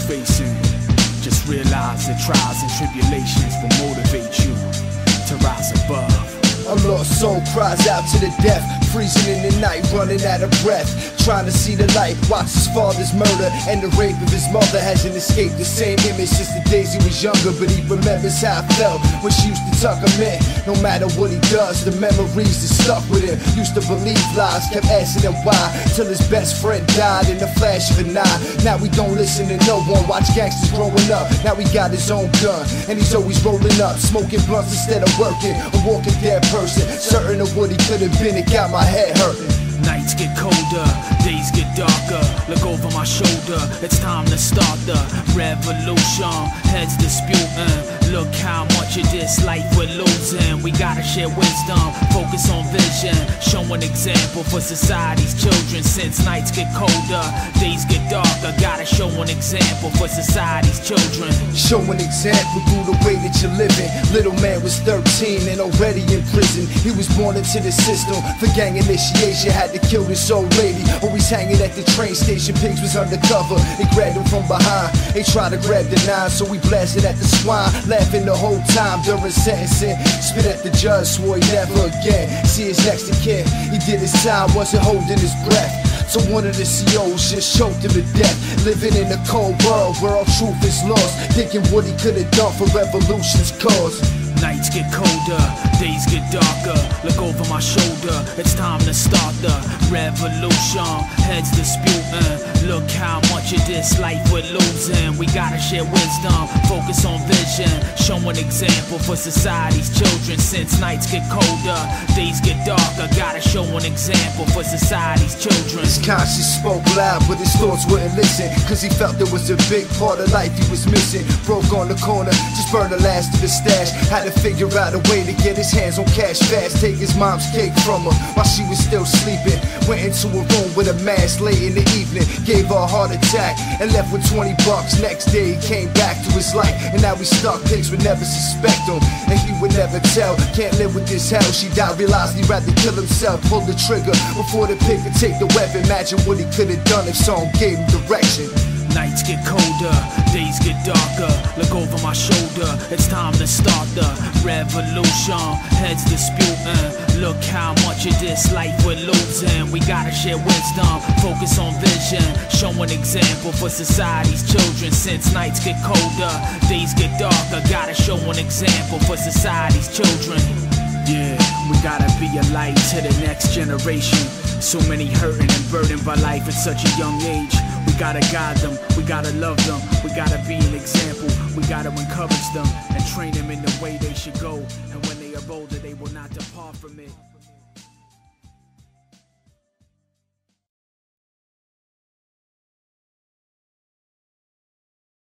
facing. Just realize that trials and tribulations will motivate you to rise above. A lost soul cries out to the death, freezing in the night, running out of breath, trying to see the light, watch his father's murder and the rape of his mother. Hasn't escaped the same image since the days he was younger, but he remembers how it felt when she used to tuck him in. No matter what he does, the memories are stuck with him. Used to believe lies, kept asking him why, till his best friend died in the flash of an eye. Now we don't listen to no one, watch gangsters growing up. Now he got his own gun, and he's always rolling up, smoking blunts instead of working, a walking dead person. Certain of what he could have been, it got my head hurting. Nights get colder, days get darker. Look over my shoulder, it's time to start the revolution. Heads disputing, look how much of this life we're losing. We gotta share wisdom, focus on vision, show an example for society's children. Since nights get colder, days get darker, gotta show an example for society's children. Show an example through the way that you're living. Little man was 13 and already in prison. He was born into the system for gang initiation, had to kill this old lady. Always hanging at the train station, pigs was undercover. They grabbed him from behind, they tried to grab the nine, so we blasted at the swine, laughing the whole time during sentencing. Spit at the judge, swore he never again see his next of kin. He did his time, wasn't holding his breath, so one of the COs just choked him to death. Living in a cold world where all truth is lost, thinking what he could have done for revolution's cause. Nights get colder, days get darker. Look over my shoulder, it's time to start the revolution. Heads disputing, look how much of this life we're losing. We gotta share wisdom, focus on vision, show an example for society's children. Since nights get colder, days get darker, gotta show an example for society's children. His conscience spoke loud, but his thoughts wouldn't listen, cause he felt there was a big part of life he was missing. Broke on the corner, just burned the last of his stash. Had to figure out a way to get his hands on cash fast, take his mom's cake from her while she was still sleeping. Went into a room with a mask late in the evening, gave her a heart attack and left with 20 bucks. Next day he came back to his life, and now he's stuck. Pigs would never suspect him, and he would never tell. Can't live with this hell. She died, realized he'd rather kill himself. Pulled the trigger before the pig could take the weapon. Imagine what he could have done if someone gave him direction. Nights get colder, days get darker. Look over my shoulder, it's time to start the revolution. Heads disputing, look how much of this life we're losing. We gotta share wisdom, focus on vision, show an example for society's children. Since nights get colder, days get darker, gotta show an example for society's children. Yeah, we gotta be a light to the next generation. So many hurting and burdened by life at such a young age. We gotta guide them, we gotta love them, we gotta be an example, we gotta encourage them and train them in the way they should go. And when they are older, they will not depart from it.